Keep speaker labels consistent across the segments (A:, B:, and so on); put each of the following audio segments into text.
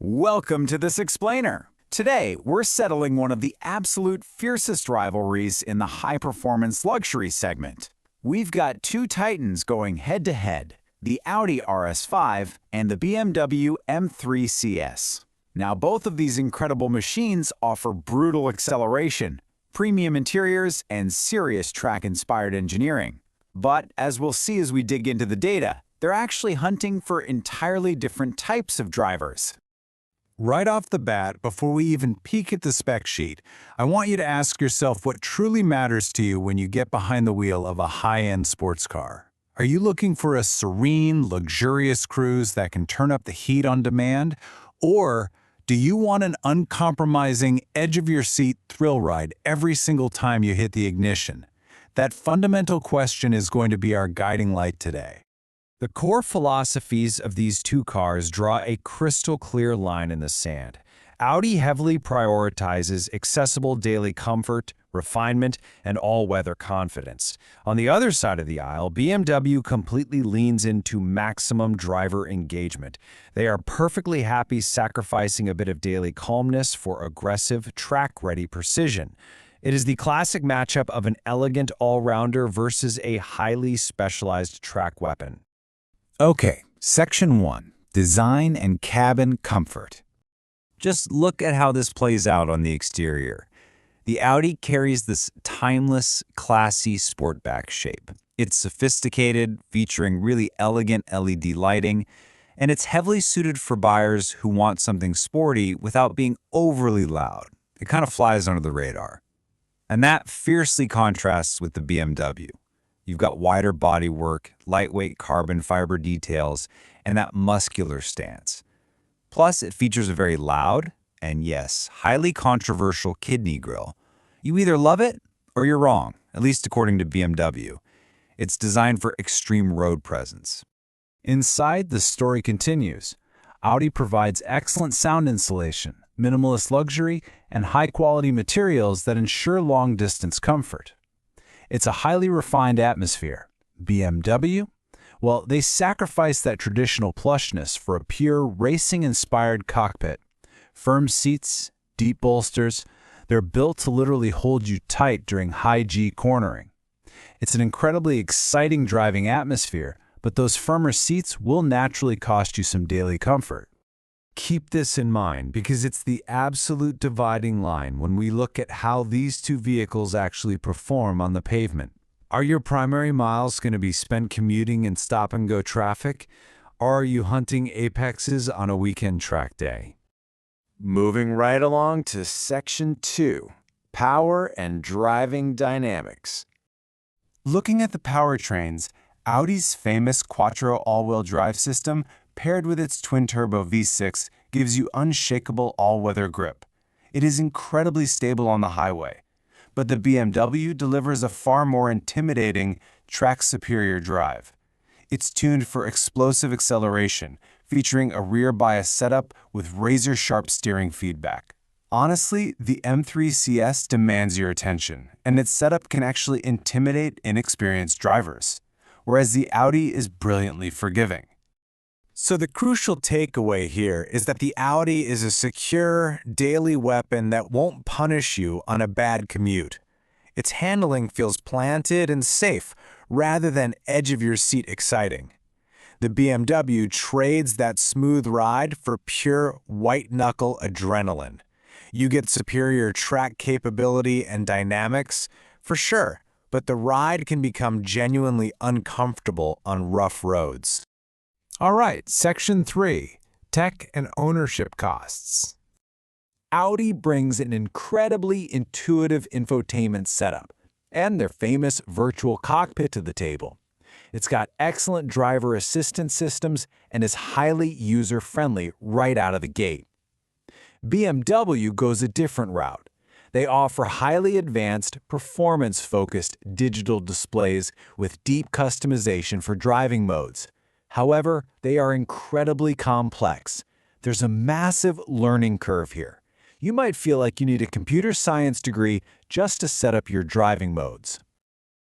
A: Welcome to this explainer. Today, we're settling one of the absolute fiercest rivalries in the high-performance luxury segment. We've got two titans going head-to-head, the Audi RS5 and the BMW M3 CS. Now, both of these incredible machines offer brutal acceleration, premium interiors, and serious track-inspired engineering. But, as we'll see as we dig into the data, they're actually hunting for entirely different types of drivers.
B: Right off the bat, before we even peek at the spec sheet, I want you to ask yourself what truly matters to you when you get behind the wheel of a high-end sports car. Are you looking for a serene, luxurious cruise that can turn up the heat on demand? Or do you want an uncompromising, edge-of-your-seat thrill ride every single time you hit the ignition? That fundamental question is going to be our guiding light today.
C: The core philosophies of these two cars draw a crystal-clear line in the sand. Audi heavily prioritizes accessible daily comfort, refinement, and all-weather confidence. On the other side of the aisle, BMW completely leans into maximum driver engagement. They are perfectly happy sacrificing a bit of daily calmness for aggressive, track-ready precision. It is the classic matchup of an elegant all-rounder versus a highly specialized track weapon.
B: Okay, Section 1, Design and Cabin Comfort.
A: Just look at how this plays out on the exterior. The Audi carries this timeless, classy sportback shape. It's sophisticated, featuring really elegant LED lighting, and it's heavily suited for buyers who want something sporty without being overly loud. It kind of flies under the radar. And that fiercely contrasts with the BMW. You've got wider bodywork, lightweight carbon fiber details, and that muscular stance. Plus, it features a very loud, and yes, highly controversial kidney grille. You either love it or you're wrong, at least according to BMW. It's designed for extreme road presence.
B: Inside, the story continues. Audi provides excellent sound insulation, minimalist luxury, and high-quality materials that ensure long-distance comfort. It's a highly refined atmosphere. BMW? Well, they sacrifice that traditional plushness for a pure, racing-inspired cockpit. Firm seats, deep bolsters, they're built to literally hold you tight during high-G cornering. It's an incredibly exciting driving atmosphere, but those firmer seats will naturally cost you some daily comfort. Keep this in mind because it's the absolute dividing line when we look at how these two vehicles actually perform on the pavement. Are your primary miles going to be spent commuting in stop-and-go traffic, or are you hunting apexes on a weekend track day?
A: Moving right along to Section 2, Power and Driving Dynamics.
B: Looking at the powertrains, Audi's famous Quattro all-wheel drive system paired with its twin-turbo V6 gives you unshakable all-weather grip. It is incredibly stable on the highway, but the BMW delivers a far more intimidating, track-superior drive. It's tuned for explosive acceleration, featuring a rear-bias setup with razor-sharp steering feedback. Honestly, the M3 CS demands your attention, and its setup can actually intimidate inexperienced drivers, whereas the Audi is brilliantly forgiving. So the crucial takeaway here is that the Audi is a secure, daily weapon that won't punish you on a bad commute. Its handling feels planted and safe, rather than edge-of-your-seat exciting. The BMW trades that smooth ride for pure white-knuckle adrenaline. You get superior track capability and dynamics, for sure, but the ride can become genuinely uncomfortable on rough roads. All right, Section 3, Tech and Ownership Costs. Audi brings an incredibly intuitive infotainment setup and their famous virtual cockpit to the table. It's got excellent driver assistance systems and is highly user-friendly right out of the gate. BMW goes a different route. They offer highly advanced, performance-focused digital displays with deep customization for driving modes. However, they are incredibly complex. There's a massive learning curve here. You might feel like you need a computer science degree just to set up your driving modes.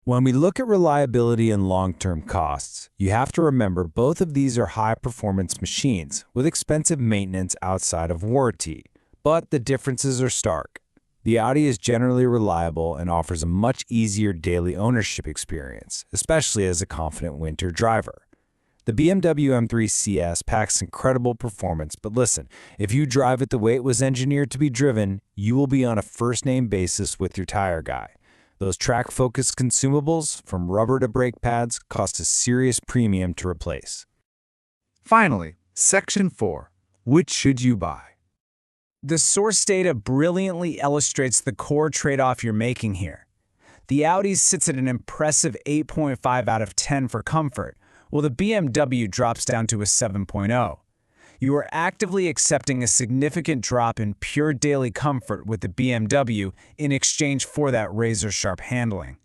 C: When we look at reliability and long-term costs, you have to remember both of these are high-performance machines with expensive maintenance outside of warranty, but the differences are stark. The Audi is generally reliable and offers a much easier daily ownership experience, especially as a confident winter driver. The BMW M3 CS packs incredible performance, but listen, if you drive it the way it was engineered to be driven, you will be on a first-name basis with your tire guy. Those track-focused consumables, from rubber to brake pads, cost a serious premium to replace.
A: Finally, Section 4. Which should you buy?
D: The source data brilliantly illustrates the core trade-off you're making here. The Audi sits at an impressive 8.5 out of 10 for comfort, while the BMW drops down to a 7.0. You are actively accepting a significant drop in pure daily comfort with the BMW in exchange for that razor-sharp handling.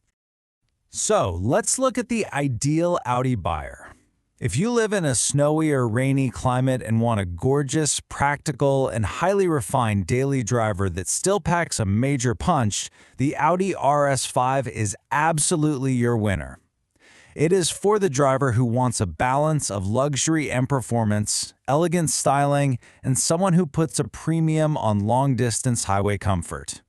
C: So, let's look at the ideal Audi buyer. If you live in a snowy or rainy climate and want a gorgeous, practical, and highly refined daily driver that still packs a major punch, the Audi RS5 is absolutely your winner. It is for the driver who wants a balance of luxury and performance, elegant styling, and someone who puts a premium on long-distance highway comfort.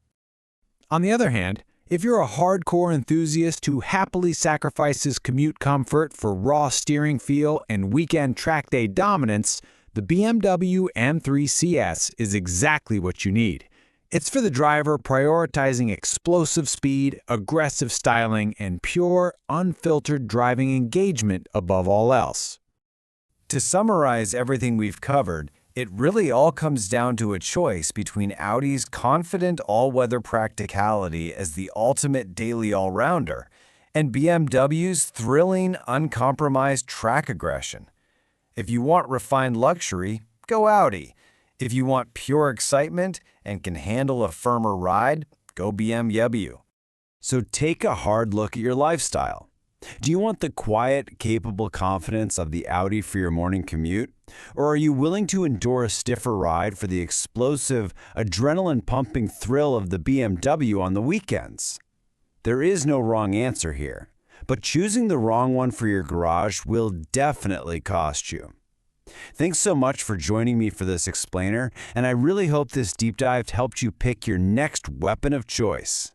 D: On the other hand, if you're a hardcore enthusiast who happily sacrifices commute comfort for raw steering feel and weekend track day dominance, the BMW M3 CS is exactly what you need. It's for the driver prioritizing explosive speed, aggressive styling, and pure, unfiltered driving engagement above all else.
C: To summarize everything we've covered, it really all comes down to a choice between Audi's confident all-weather practicality as the ultimate daily all-rounder and BMW's thrilling, uncompromised track aggression. If you want refined luxury, go Audi. If you want pure excitement and can handle a firmer ride, go BMW. So take a hard look at your lifestyle. Do you want the quiet, capable confidence of the Audi for your morning commute? Or are you willing to endure a stiffer ride for the explosive, adrenaline-pumping thrill of the BMW on the weekends? There is no wrong answer here, but choosing the wrong one for your garage will definitely cost you. Thanks so much for joining me for this explainer, and I really hope this deep dive helped you pick your next weapon of choice.